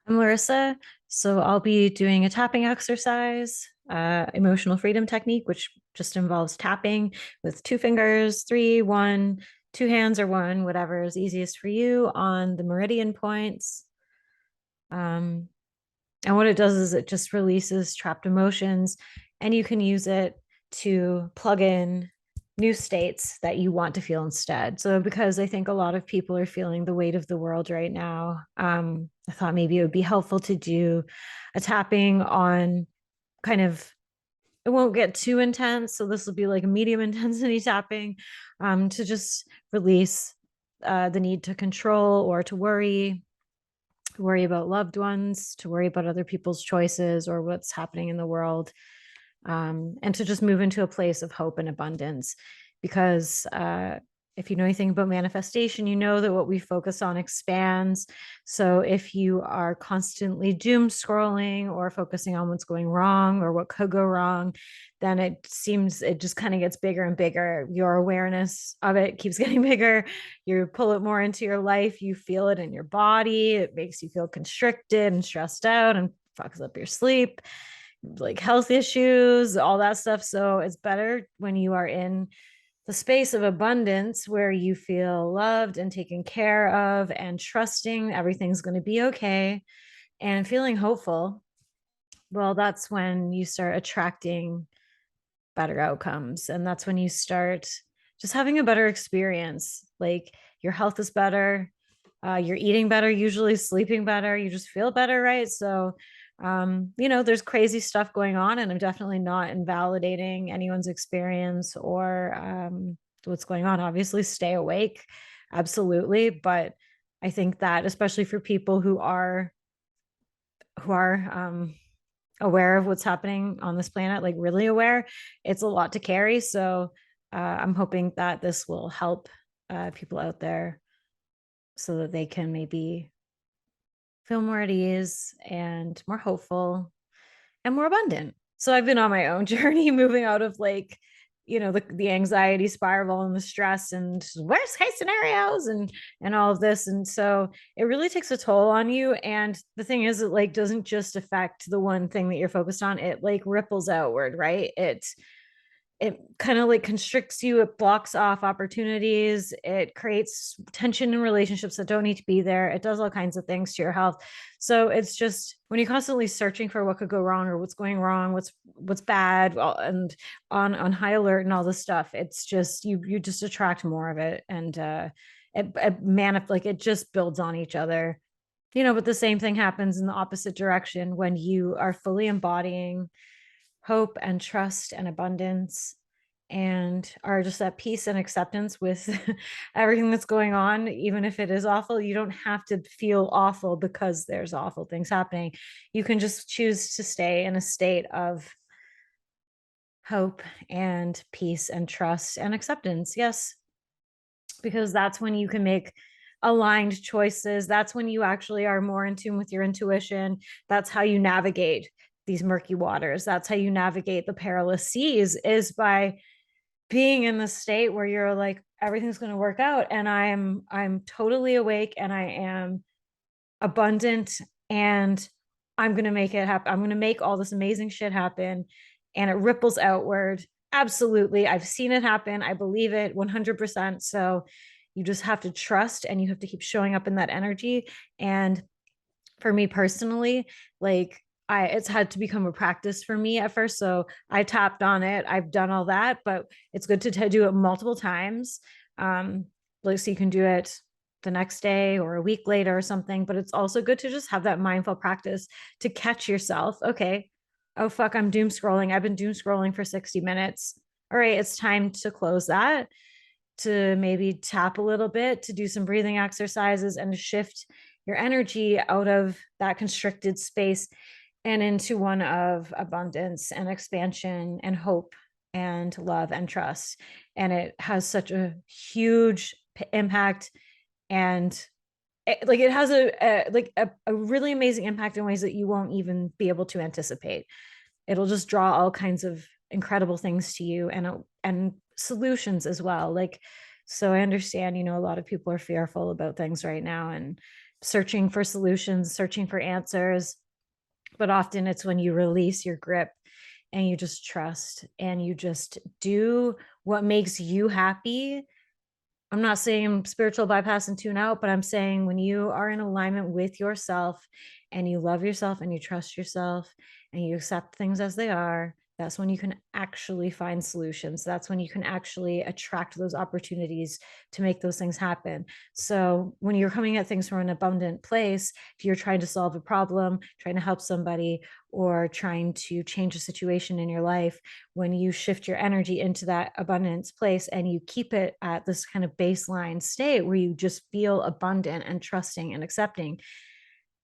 I'm Larissa. So I'll be doing a tapping exercise, emotional freedom technique, which just involves tapping with two fingers, three, one, two hands, or one, whatever is easiest for you on the meridian points. Um, and what it does is it just releases trapped emotions, and you can use it to plug in new states that you want to feel instead. So, because I think a lot of people are feeling the weight of the world right now, I thought maybe it would be helpful to do a tapping on kind of, it won't get too intense. So, this will be like a medium intensity tapping to just release the need to control or to worry about loved ones, to worry about other people's choices or what's happening in the world, and to just move into a place of hope and abundance. Because if you know anything about manifestation, you know that what we focus on expands. So if you are constantly doom scrolling or focusing on what's going wrong or what could go wrong, then it seems it just kind of gets bigger and bigger. Your awareness of it keeps getting bigger. You pull it more into your life. You feel it in your body. It makes you feel constricted and stressed out and fucks up your sleep, like health issues, all that stuff. So it's better when you are in the space of abundance where you feel loved and taken care of and trusting everything's going to be okay and feeling hopeful. Well, that's when you start attracting better outcomes. And that's when you start just having a better experience. Like your health is better, you're eating better, usually sleeping better, you just feel better, right? So, there's crazy stuff going on, and I'm definitely not invalidating anyone's experience or what's going on. Obviously, stay awake, absolutely. But I think that especially for people who are aware of what's happening on this planet, like really aware, it's a lot to carry. So I'm hoping that this will help people out there so that they can maybe feel more at ease and more hopeful and more abundant. So I've been on my own journey moving out of like, the anxiety spiral and the stress and worst case scenarios and all of this. And so it really takes a toll on you. And the thing is, it like doesn't just affect the one thing that you're focused on, it like ripples outward, right? It kind of like constricts you, it blocks off opportunities, it creates tension in relationships that don't need to be there, it does all kinds of things to your health. So it's just when you're constantly searching for what could go wrong or what's going wrong, what's bad, and on high alert and all this stuff, it's just you just attract more of it. And like it just builds on each other. But the same thing happens in the opposite direction when you are fully embodying hope and trust and abundance and are just at peace and acceptance with everything that's going on. Even if it is awful, you don't have to feel awful because there's awful things happening. You can just choose to stay in a state of hope and peace and trust and acceptance. Yes, because that's when you can make aligned choices. That's when you actually are more in tune with your intuition. That's how you navigate these murky waters. That's how you navigate the perilous seas, is by being in the state where you're like, everything's going to work out, and I'm totally awake, and I am abundant, and I'm going to make it happen. I'm going to make all this amazing shit happen, and it ripples outward. Absolutely. I've seen it happen. I believe it 100%. So you just have to trust, and you have to keep showing up in that energy. And for me personally, like it's had to become a practice for me at first. So I tapped on it. I've done all that, but it's good to do it multiple times. Like, so you can do it the next day or a week later or something, but it's also good to just have that mindful practice to catch yourself. Okay. Oh, fuck, I'm doom scrolling. I've been doom scrolling for 60 minutes. All right. It's time to close that, to maybe tap a little bit, to do some breathing exercises and to shift your energy out of that constricted space and into one of abundance and expansion and hope and love and trust. And it has such a huge impact. And it has a really amazing impact in ways that you won't even be able to anticipate. It'll just draw all kinds of incredible things to you, and solutions as well. Like, so I understand, a lot of people are fearful about things right now, and searching for solutions, searching for answers. But often it's when you release your grip and you just trust and you just do what makes you happy. I'm not saying spiritual bypass and tune out, but I'm saying when you are in alignment with yourself and you love yourself and you trust yourself and you accept things as they are, that's when you can actually find solutions. That's when you can actually attract those opportunities to make those things happen. So when you're coming at things from an abundant place, if you're trying to solve a problem, trying to help somebody, or trying to change a situation in your life, when you shift your energy into that abundance place and you keep it at this kind of baseline state where you just feel abundant and trusting and accepting,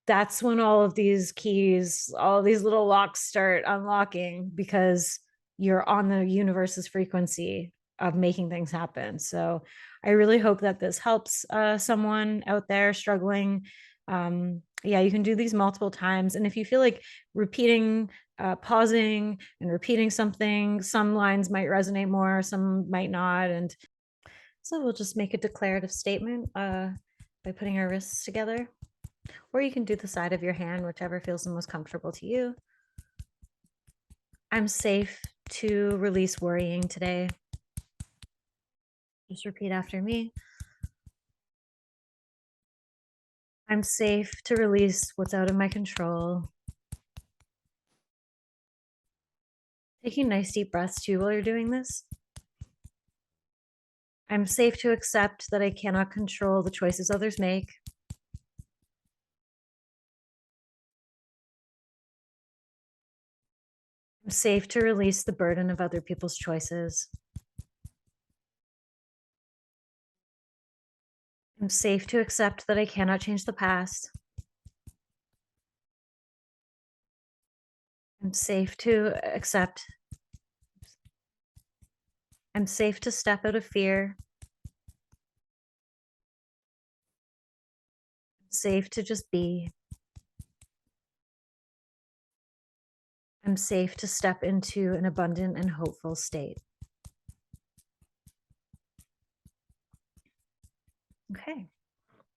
that's when all of these keys, all of these little locks start unlocking because you're on the universe's frequency of making things happen. So I really hope that this helps someone out there struggling. Yeah, you can do these multiple times. And if you feel like repeating, pausing and repeating something, some lines might resonate more, some might not. And so we'll just make a declarative statement by putting our wrists together. Or you can do the side of your hand, whichever feels the most comfortable to you. I'm safe to release worrying today. Just repeat after me. I'm safe to release what's out of my control. Taking nice deep breaths too while you're doing this. I'm safe to accept that I cannot control the choices others make. I'm safe to release the burden of other people's choices. I'm safe to accept that I cannot change the past. I'm safe to accept. I'm safe to step out of fear. I'm safe to just be. I'm safe to step into an abundant and hopeful state. Okay,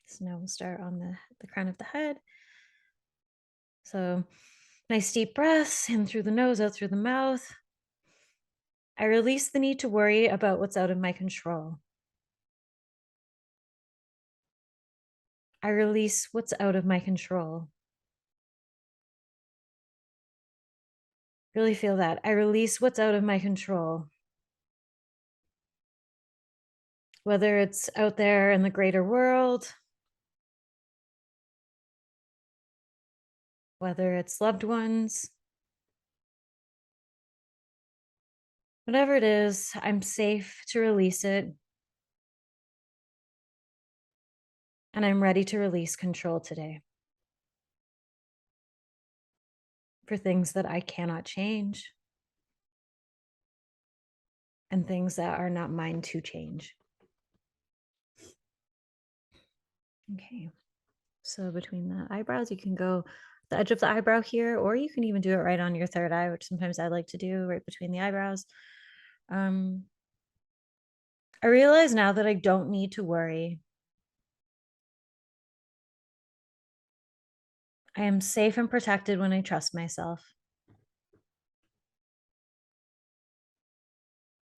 so now we'll start on the crown of the head. So nice deep breaths in through the nose, out through the mouth. I release the need to worry about what's out of my control. I release what's out of my control. Really feel that. I release what's out of my control. Whether it's out there in the greater world, whether it's loved ones, whatever it is, I'm safe to release it. And I'm ready to release control today for things that I cannot change and things that are not mine to change. Okay, so between the eyebrows, you can go the edge of the eyebrow here, or you can even do it right on your third eye, which sometimes I like to do right between the eyebrows. I realize now that I don't need to worry. I am safe and protected when I trust myself.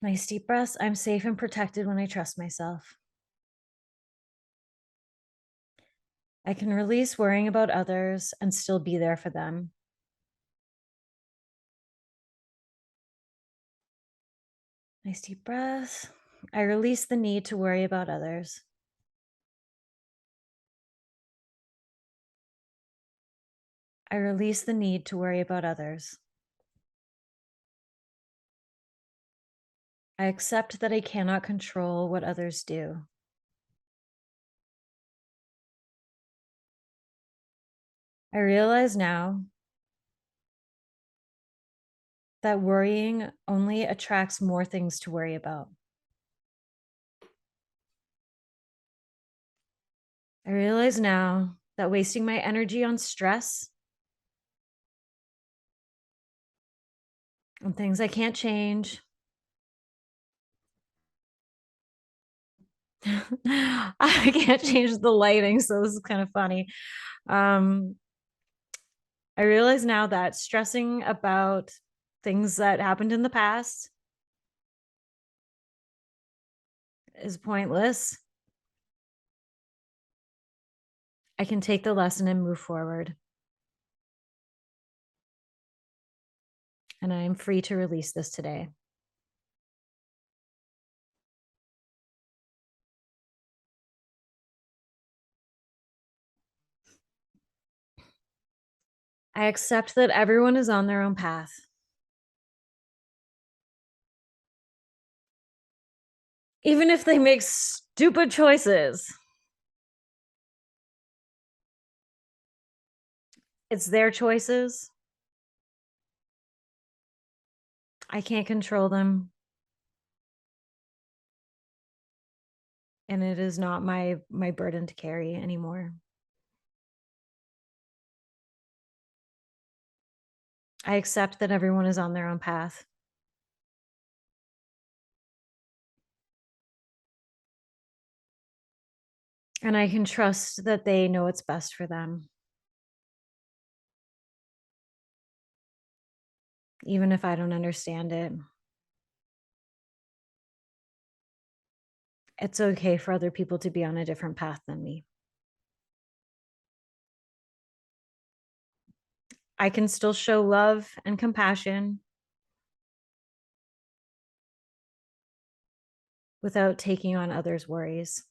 Nice deep breaths. I'm safe and protected when I trust myself. I can release worrying about others and still be there for them. Nice deep breath. I release the need to worry about others. I release the need to worry about others. I accept that I cannot control what others do. I realize now that worrying only attracts more things to worry about. I realize now that wasting my energy on stress, on things I can't change, I can't change the lighting, so this is kind of funny. Um, I realize now that stressing about things that happened in the past is pointless. I can take the lesson and move forward. And I am free to release this today. I accept that everyone is on their own path. Even if they make stupid choices, it's their choices. I can't control them. And it is not my burden to carry anymore. I accept that everyone is on their own path. And I can trust that they know what's best for them, even if I don't understand it. It's okay for other people to be on a different path than me. I can still show love and compassion without taking on others' worries.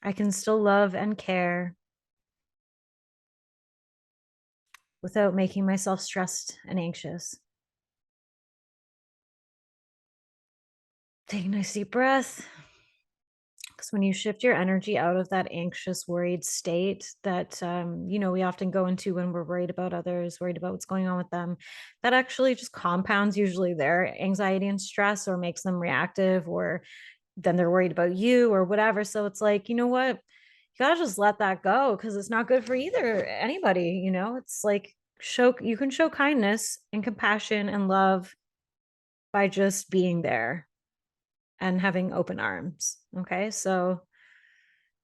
I can still love and care without making myself stressed and anxious. Take a nice deep breath. Because when you shift your energy out of that anxious, worried state that, we often go into when we're worried about others, worried about what's going on with them, that actually just compounds usually their anxiety and stress or makes them reactive, or then they're worried about you or whatever. So it's like, you know what? You gotta just let that go because it's not good for either anybody. It's like you can show kindness and compassion and love by just being there and having open arms. Okay. So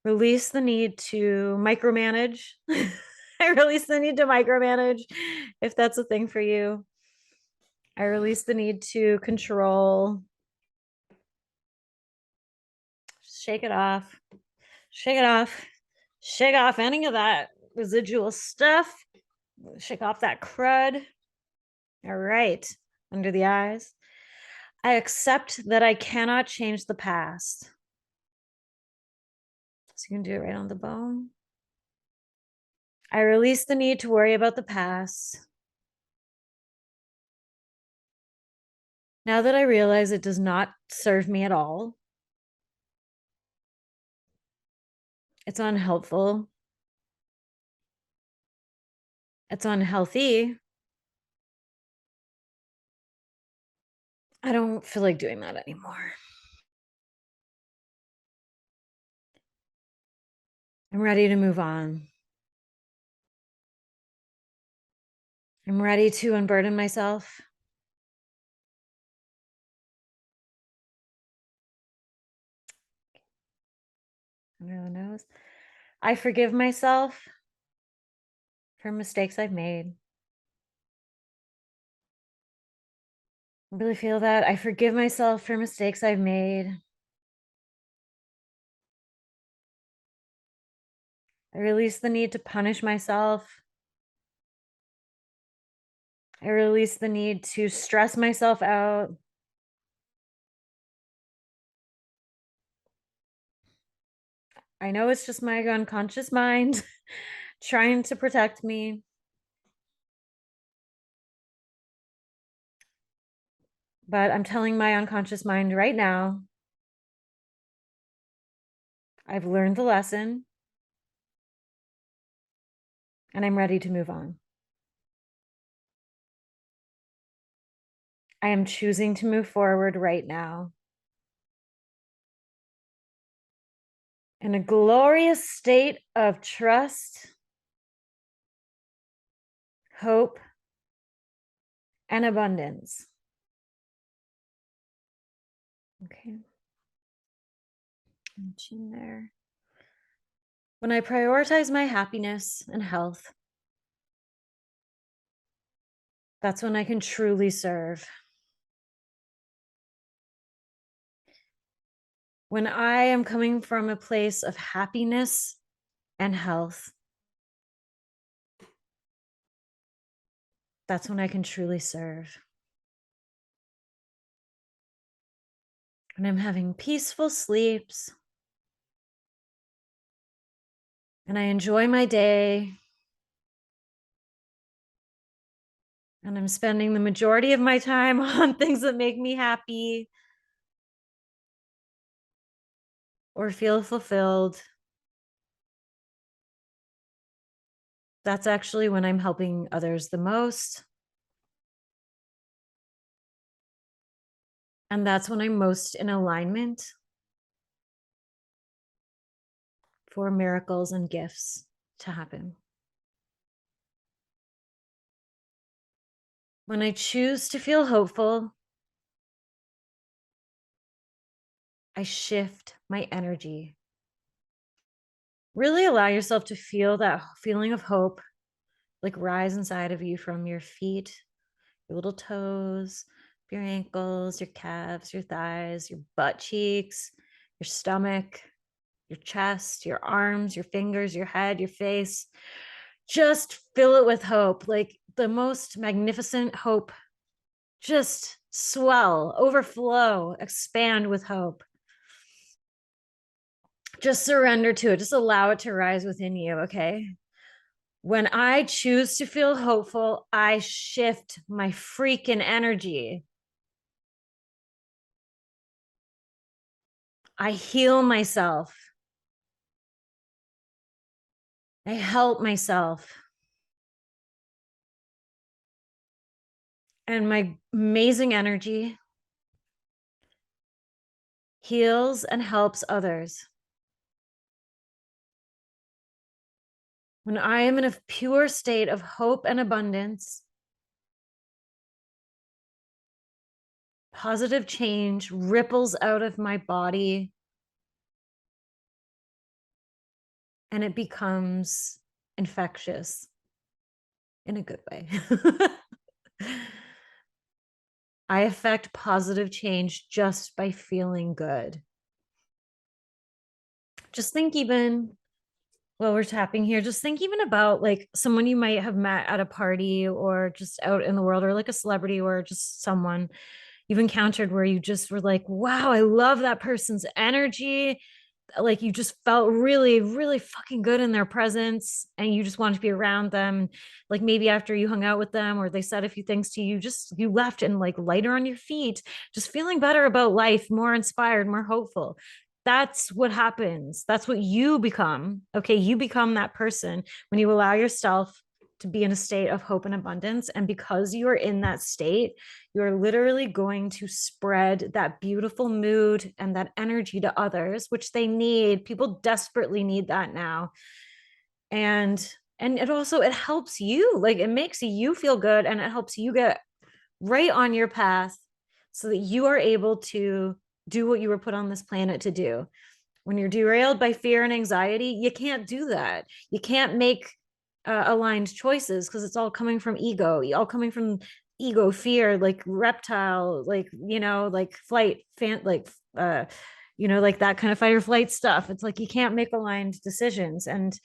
release the need to micromanage. I release the need to micromanage if that's a thing for you. I release the need to control. Shake it off. Shake it off. Shake off any of that residual stuff. Shake off that crud. All right. Under the eyes. I accept that I cannot change the past. So you can do it right on the bone. I release the need to worry about the past. Now that I realize it does not serve me at all, it's unhelpful, it's unhealthy, I don't feel like doing that anymore. I'm ready to move on. I'm ready to unburden myself. Under the nose. I forgive myself for mistakes I've made. I really feel that. I forgive myself for mistakes I've made. I release the need to punish myself. I release the need to stress myself out. I know it's just my unconscious mind trying to protect me, but I'm telling my unconscious mind right now, I've learned the lesson and I'm ready to move on. I am choosing to move forward right now in a glorious state of trust, hope, and abundance. Chin there. When I prioritize my happiness and health, that's when I can truly serve. When I am coming from a place of happiness and health, that's when I can truly serve. When I'm having peaceful sleeps and I enjoy my day and I'm spending the majority of my time on things that make me happy or feel fulfilled, that's actually when I'm helping others the most. And that's when I'm most in alignment for miracles and gifts to happen. When I choose to feel hopeful, I shift my energy. Really allow yourself to feel that feeling of hope like rise inside of you from your feet, your little toes, your ankles, your calves, your thighs, your butt cheeks, your stomach, your chest, your arms, your fingers, your head, your face. Just fill it with hope, like the most magnificent hope. Just swell, overflow, expand with hope. Just surrender to it. Just allow it to rise within you, okay? When I choose to feel hopeful, I shift my freaking energy. I heal myself. I help myself. And my amazing energy heals and helps others. When I am in a pure state of hope and abundance, positive change ripples out of my body and it becomes infectious in a good way. I affect positive change just by feeling good. Just think even while we're tapping here, just think even about like someone you might have met at a party or just out in the world, or like a celebrity or just someone you've encountered where you just were like, wow, I love that person's energy. Like you just felt really, really fucking good in their presence and you just wanted to be around them. Like maybe after you hung out with them or they said a few things to you, just you left and like lighter on your feet, just feeling better about life, more inspired, more hopeful. That's what happens. That's what you become. Okay. You become that person when you allow yourself to be in a state of hope and abundance. And because you are in that state, you are literally going to spread that beautiful mood and that energy to others, which they need. People desperately need that now. And it also it helps you, like it makes you feel good and it helps you get right on your path so that you are able to do what you were put on this planet to do. When you're derailed by fear and anxiety, you can't do that. You can't make aligned choices because it's all coming from ego, all coming from ego, fear, like reptile, like, you know, like flight, like, like that kind of fight or flight stuff. It's like you can't make aligned decisions. And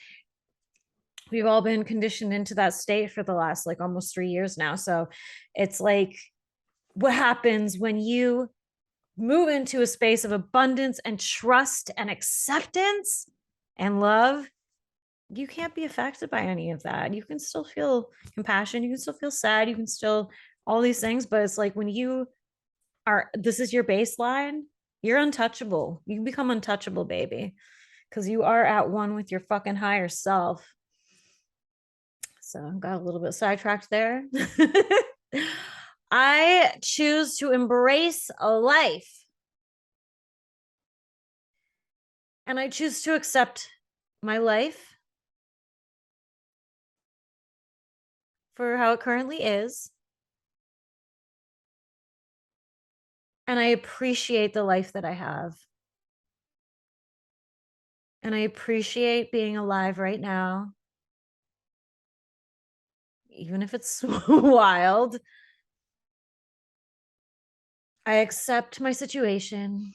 we've all been conditioned into that state for the last like almost 3 years now. So it's like, what happens when you move into a space of abundance and trust and acceptance and love? You can't be affected by any of that. You can still feel compassion, you can still feel sad, you can still all these things, but it's like when you are, this is your baseline, you're untouchable. You become untouchable, baby, because you are at one with your fucking higher self. So I got a little bit sidetracked there. I choose to embrace a life and I choose to accept my life for how it currently is. And I appreciate the life that I have. And I appreciate being alive right now, even if it's wild. I accept my situation.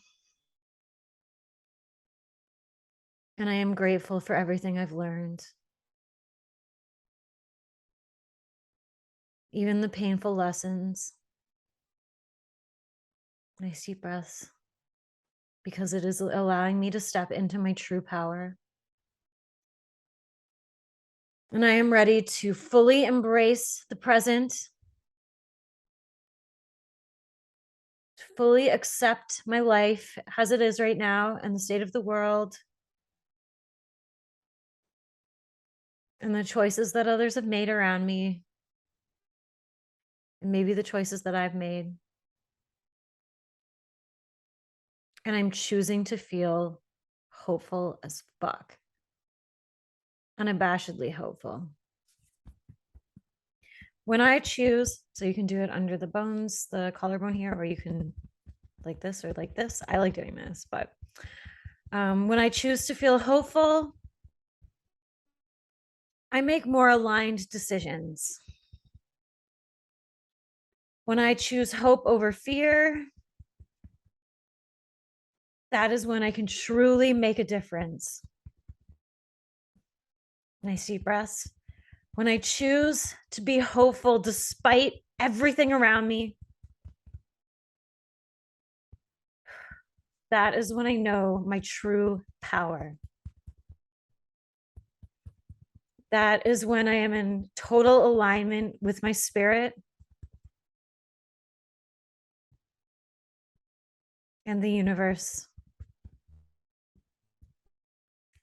And I am grateful for everything I've learned, even the painful lessons. Nice deep breaths, because it is allowing me to step into my true power. And I am ready to fully embrace the present, to fully accept my life as it is right now and the state of the world and the choices that others have made around me, and maybe the choices that I've made. And I'm choosing to feel hopeful as fuck. Unabashedly hopeful. When I choose, so you can do it under the bones, the collarbone here, or you can like this or like this. I like doing this, but when I choose to feel hopeful, I make more aligned decisions. When I choose hope over fear, that is when I can truly make a difference. Nice deep breaths. When I choose to be hopeful despite everything around me, that is when I know my true power. That is when I am in total alignment with my spirit and the universe.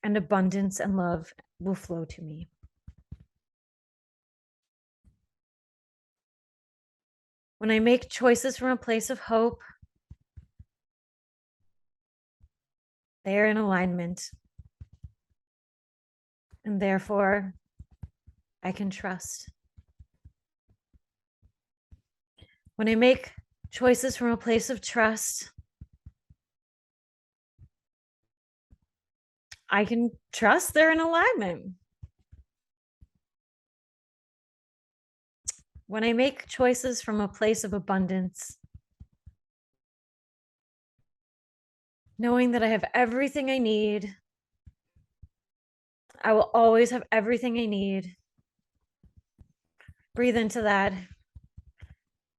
And abundance and love will flow to me. When I make choices from a place of hope, they are in alignment. And therefore, I can trust. When I make choices from a place of trust, I can trust they're in alignment. When I make choices from a place of abundance, knowing that I have everything I need, I will always have everything I need. Breathe into that.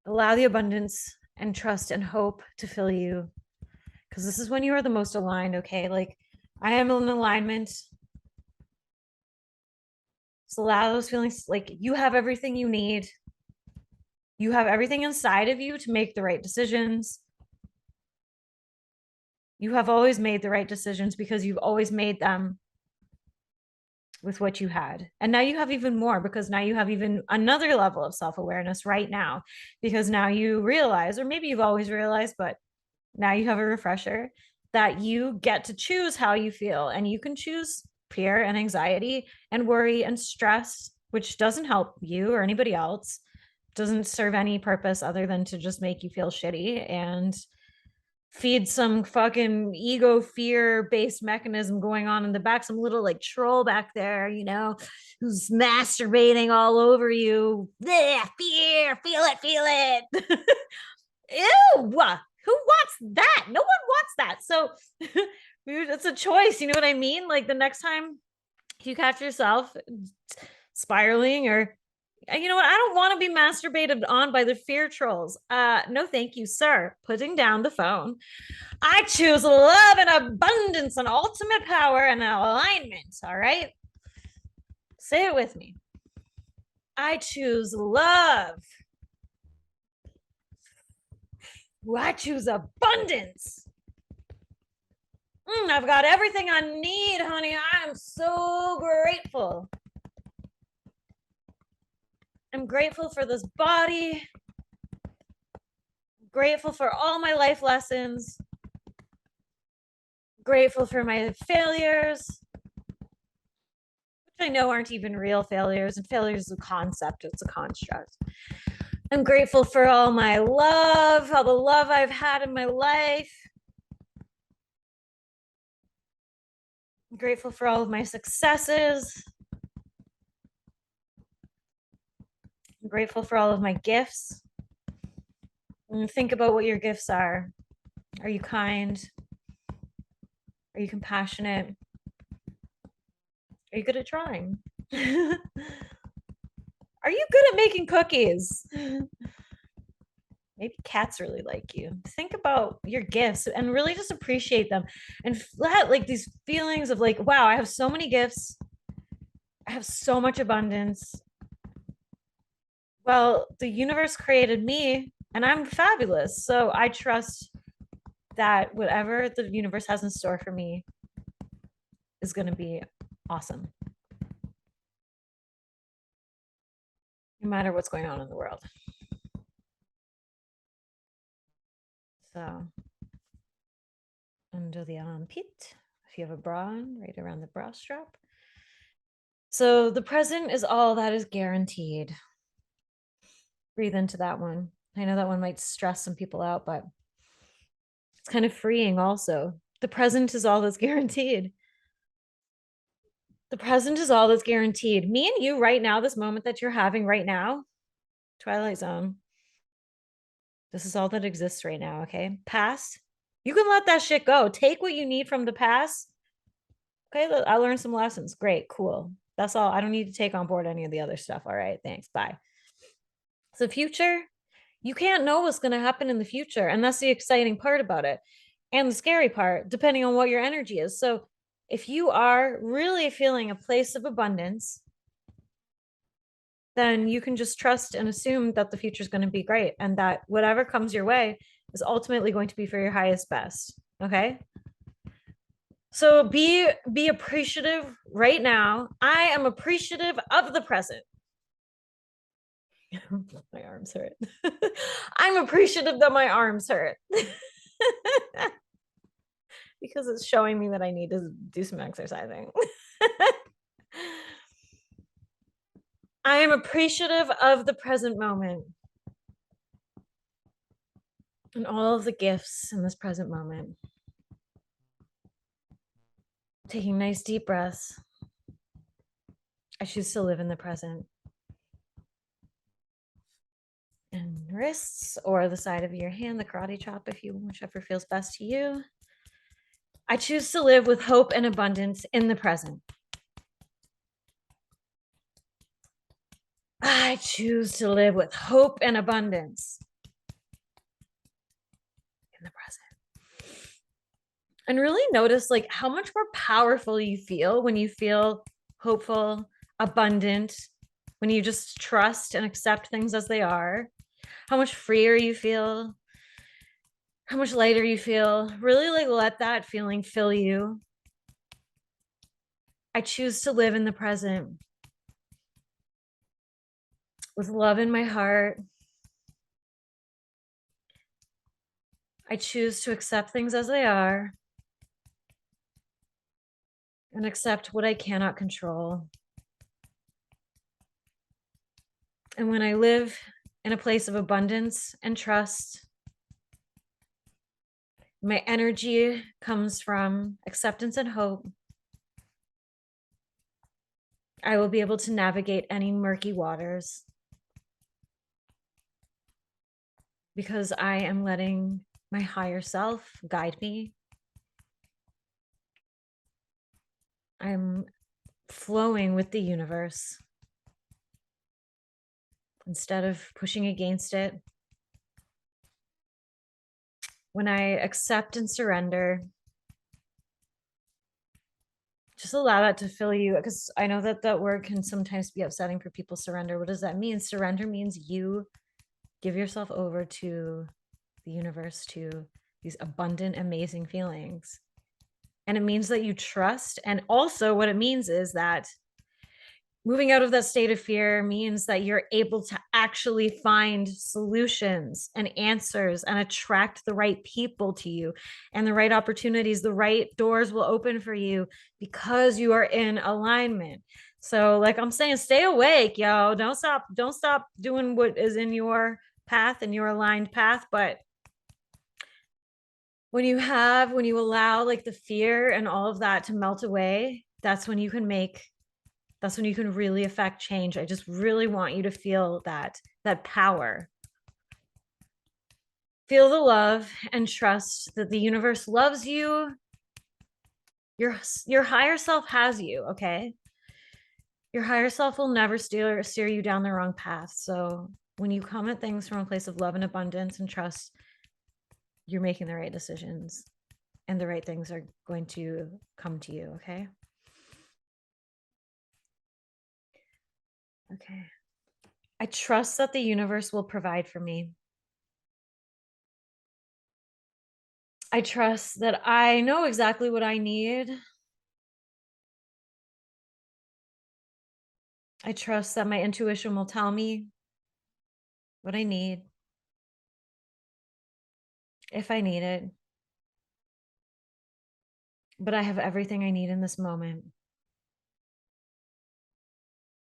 Allow the abundance and trust and hope to fill you, because this is when you are the most aligned. Okay, like I am in alignment. So allow those feelings, like you have everything you need. You have everything inside of you to make the right decisions. You have always made the right decisions because you've always made them with what you had. And now you have even more, because now you have even another level of self-awareness right now, because now you realize, or maybe you've always realized, but now you have a refresher that you get to choose how you feel, and you can choose fear and anxiety and worry and stress, which doesn't help you or anybody else, doesn't serve any purpose other than to just make you feel shitty and feed some fucking ego fear based mechanism going on in the back, some little like troll back there, you know, who's masturbating all over you. Blech, fear, feel it. Ew, who wants that? No one wants that. So it's a choice, you know what I mean? Like the next time you catch yourself spiraling, or you know what, I don't want to be masturbated on by the fear trolls. No thank you, sir. Putting down the phone. I choose love and abundance and ultimate power and alignment. All right, say it with me. I choose love. I choose abundance. I've got everything I need, honey. I'm so grateful. I'm grateful for this body. Grateful for all my life lessons. Grateful for my failures, which I know aren't even real failures, and failure is a concept, it's a construct. I'm grateful for all my love, all the love I've had in my life. I'm grateful for all of my successes. I'm grateful for all of my gifts. And think about what your gifts are. Are you kind? Are you compassionate? Are you good at drawing? Are you good at making cookies? Maybe cats really like you. Think about your gifts and really just appreciate them and let like these feelings of like, wow, I have so many gifts. I have so much abundance. Well, the universe created me and I'm fabulous. So I trust that whatever the universe has in store for me is going to be awesome, no matter what's going on in the world. So, under the armpit, if you have a bra on, right around the bra strap. So, the present is all that is guaranteed. Breathe into that one. I know that one might stress some people out, but it's kind of freeing also. The present is all that's guaranteed. The present is all that's guaranteed. Me and you right now, this moment that you're having right now, Twilight Zone, this is all that exists right now, okay? Past, you can let that shit go. Take what you need from the past. Okay, I learned some lessons. Great, cool. That's all. I don't need to take on board any of the other stuff. All right, thanks. Bye. So, future, you can't know what's going to happen in the future. And that's the exciting part about it. And the scary part, depending on what your energy is. So, if you are really feeling a place of abundance, then you can just trust and assume that the future is going to be great and that whatever comes your way is ultimately going to be for your highest best. Okay. So be appreciative right now. I am appreciative of the present. My arms hurt. I'm appreciative that my arms hurt. Because it's showing me that I need to do some exercising. I am appreciative of the present moment and all of the gifts in this present moment. Taking nice deep breaths. I choose to live in the present. And wrists or the side of your hand, the karate chop, if you, whichever feels best to you. I choose to live with hope and abundance in the present. I choose to live with hope and abundance in the present. And really notice like how much more powerful you feel when you feel hopeful, abundant, when you just trust and accept things as they are, how much freer you feel, how much lighter you feel. Really like let that feeling fill you. I choose to live in the present with love in my heart. I choose to accept things as they are and accept what I cannot control. And when I live in a place of abundance and trust, my energy comes from acceptance and hope. I will be able to navigate any murky waters because I am letting my higher self guide me. I'm flowing with the universe instead of pushing against it. When I accept and surrender, just allow that to fill you, because I know that that word can sometimes be upsetting for people. Surrender, what does that mean? Surrender means you give yourself over to the universe, to these abundant, amazing feelings. And it means that you trust. And also what it means is that moving out of that state of fear means that you're able to actually find solutions and answers and attract the right people to you and the right opportunities. The right doors will open for you because you are in alignment. So like I'm saying, stay awake, yo. Don't stop doing what is in your path and your aligned path, but when you allow like the fear and all of that to melt away, that's when you can really affect change. I just really want you to feel that power. Feel the love and trust that the universe loves you. Your higher self has you, okay? Your higher self will never steer you down the wrong path. So when you come at things from a place of love and abundance and trust, you're making the right decisions and the right things are going to come to you, okay? Okay. I trust that the universe will provide for me. I trust that I know exactly what I need. I trust that my intuition will tell me what I need if I need it. But I have everything I need in this moment.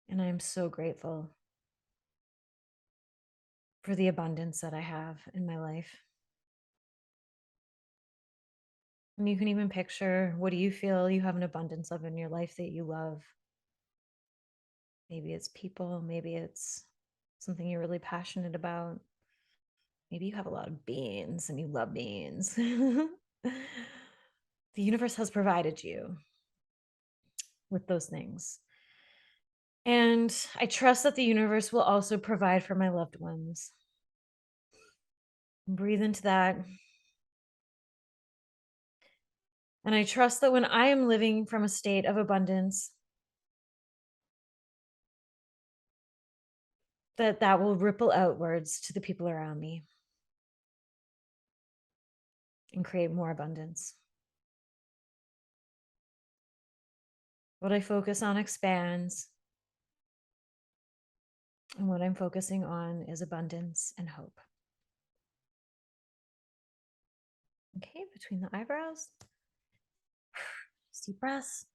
And I am so grateful for the abundance that I have in my life. And you can even picture, what do you feel you have an abundance of in your life that you love? Maybe it's people, maybe it's something you're really passionate about. Maybe you have a lot of beans and you love beans. The universe has provided you with those things. And I trust that the universe will also provide for my loved ones. Breathe into that. And I trust that when I am living from a state of abundance, that will ripple outwards to the people around me and create more abundance. What I focus on expands. And what I'm focusing on is abundance and hope. Okay, between the eyebrows. Deep breaths.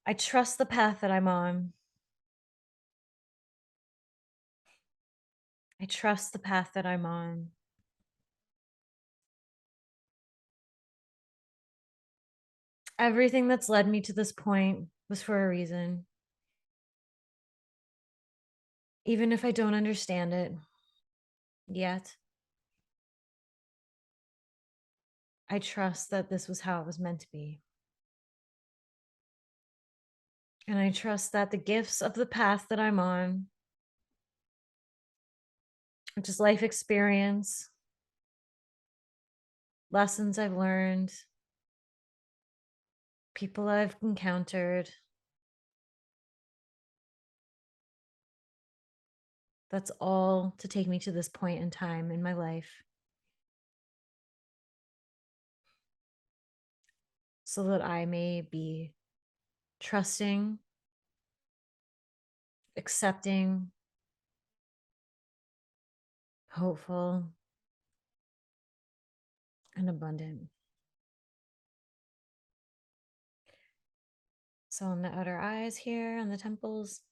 I trust the path that I'm on. I trust the path that I'm on. Everything that's led me to this point was for a reason. Even if I don't understand it yet, I trust that this was how it was meant to be. And I trust that the gifts of the path that I'm on, which is life experience, lessons I've learned, people I've encountered, that's all to take me to this point in time in my life, so that I may be trusting, accepting, hopeful, and abundant. So on the outer eyes here, on the temples,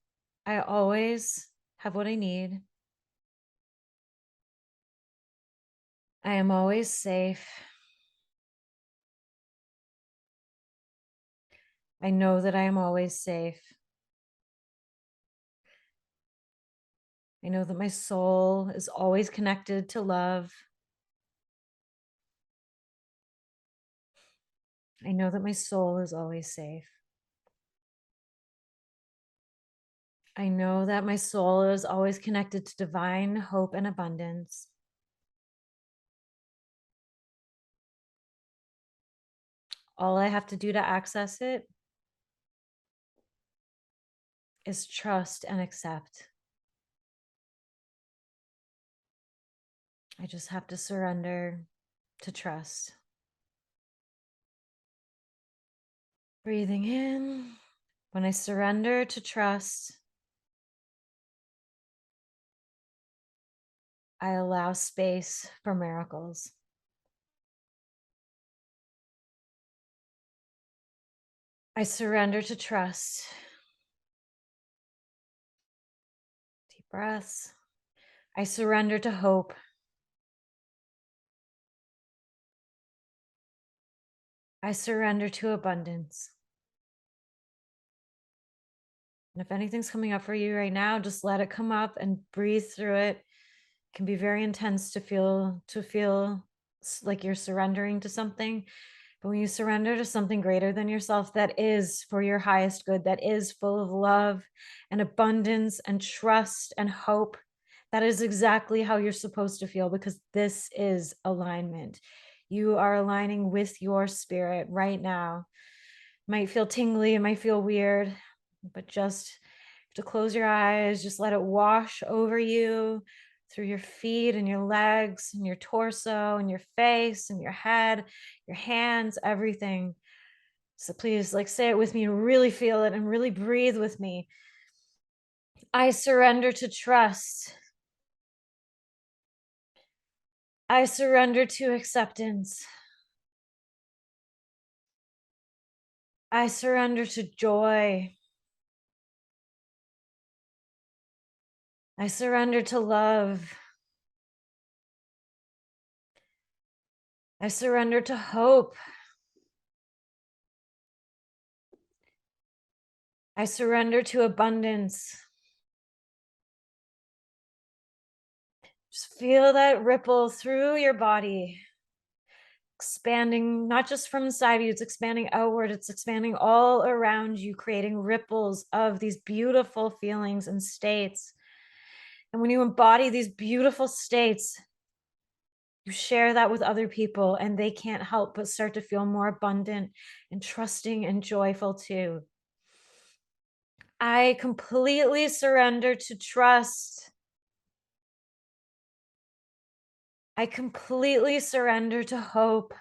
I always have what I need. I am always safe. I know that I am always safe. I know that my soul is always connected to love. I know that my soul is always safe. I know that my soul is always connected to divine hope and abundance. All I have to do to access it is trust and accept. I just have to surrender to trust. Breathing in. When I surrender to trust, I allow space for miracles. I surrender to trust. Deep breaths. I surrender to hope. I surrender to abundance. And if anything's coming up for you right now, just let it come up and breathe through it. It can be very intense to feel like you're surrendering to something. But when you surrender to something greater than yourself, that is for your highest good, that is full of love and abundance and trust and hope, that is exactly how you're supposed to feel, because this is alignment. You are aligning with your spirit right now. It might feel tingly, it might feel weird, but just to close your eyes, just let it wash over you through your feet and your legs and your torso and your face and your head, your hands, everything. So please, like, say it with me and really feel it and really breathe with me. I surrender to trust. I surrender to acceptance. I surrender to joy. I surrender to love. I surrender to hope. I surrender to abundance. Just feel that ripple through your body, expanding not just from inside of you, it's expanding outward, it's expanding all around you, creating ripples of these beautiful feelings and states. And when you embody these beautiful states, you share that with other people, and they can't help but start to feel more abundant and trusting and joyful too. I completely surrender to trust. I completely surrender to hope.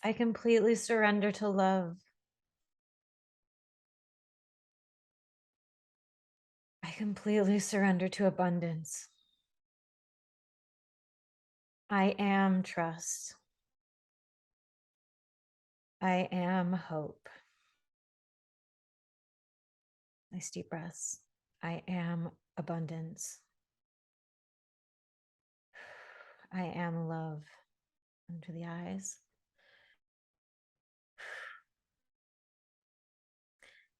I completely surrender to love. I completely surrender to abundance. I am trust. I am hope. Nice deep breaths. I am abundance. I am love. Under the eyes.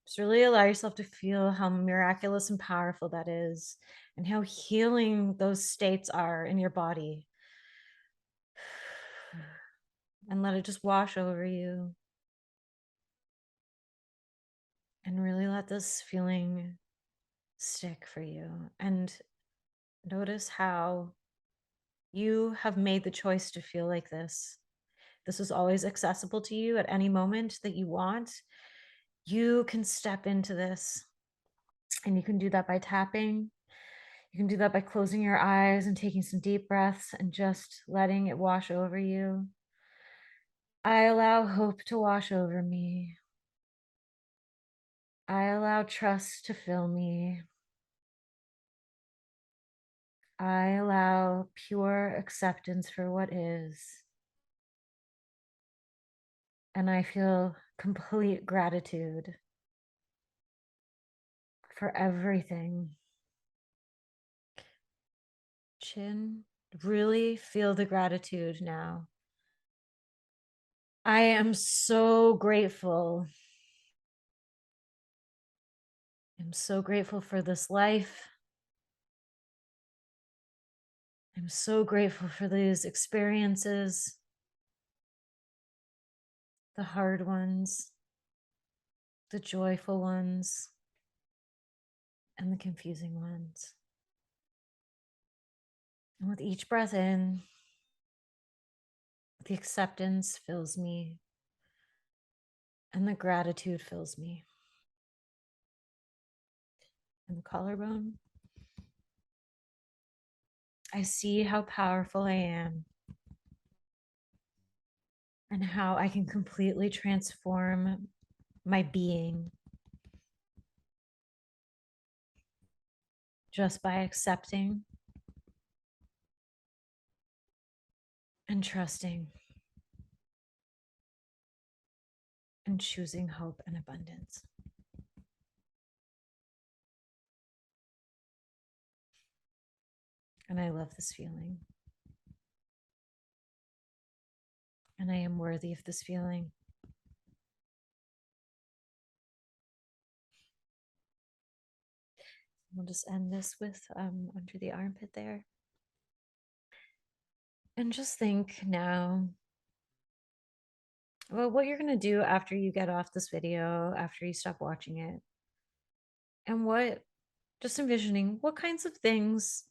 Just really allow yourself to feel how miraculous and powerful that is, and how healing those states are in your body. And let it just wash over you. And really let this feeling stick for you. And notice how you have made the choice to feel like this. This is always accessible to you at any moment that you want. You can step into this, and you can do that by tapping. You can do that by closing your eyes and taking some deep breaths and just letting it wash over you. I allow hope to wash over me. I allow trust to fill me. I allow pure acceptance for what is. And I feel complete gratitude for everything. Chin, really feel the gratitude now. I am so grateful. I'm so grateful for this life. I'm so grateful for these experiences, the hard ones, the joyful ones, and the confusing ones. And with each breath in, the acceptance fills me, and the gratitude fills me. And the collarbone, I see how powerful I am and how I can completely transform my being just by accepting and trusting and choosing hope and abundance. And I love this feeling. And I am worthy of this feeling. We'll just end this with under the armpit there. And just think now about what you're going to do after you get off this video, after you stop watching it. And what, just envisioning, what kinds of things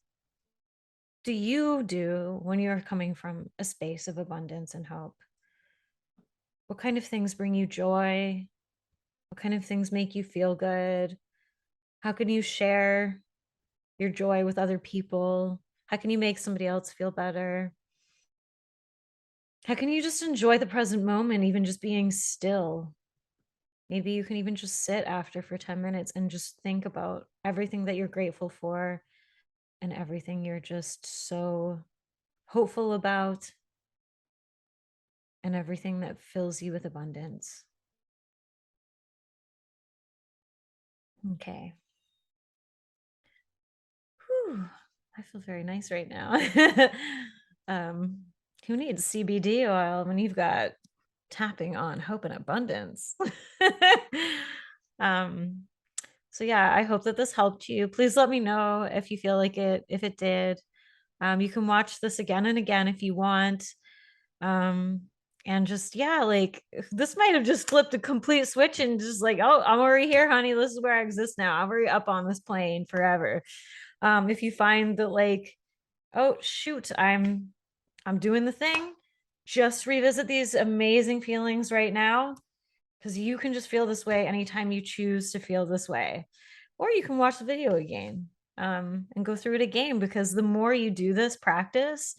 do you do when you're coming from a space of abundance and hope? What kind of things bring you joy? What kind of things make you feel good? How can you share your joy with other people? How can you make somebody else feel better? How can you just enjoy the present moment, even just being still? Maybe you can even just sit after for 10 minutes and just think about everything that you're grateful for and everything you're just so hopeful about and everything that fills you with abundance. Okay. Whew, I feel very nice right now. um, who needs CBD oil when you've got tapping on hope and abundance? um, so yeah, I hope that this helped you. Please let me know if you feel like it, if it did. You can watch this again and again if you want. Um, and just, yeah, like this might have just flipped a complete switch and just like, oh, I'm already here, honey. This is where I exist now. I'm already up on this plane forever. If you find that like, oh shoot, I'm doing the thing, just revisit these amazing feelings right now, because you can just feel this way anytime you choose to feel this way. Or you can watch the video again, and go through it again, because the more you do this practice,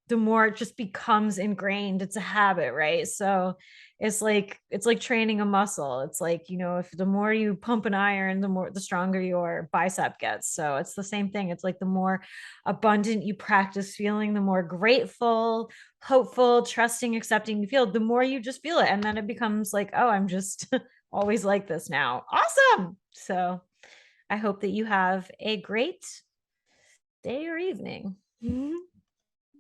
the more it just becomes ingrained. It's a habit, right? So it's like training a muscle. It's like, you know, if the more you pump an iron, the stronger your bicep gets. So it's the same thing. It's like the more abundant you practice feeling, the more grateful, hopeful, trusting, accepting you feel, the more you just feel it. And then it becomes like, oh, I'm just always like this now. Awesome. So I hope that you have a great day or evening.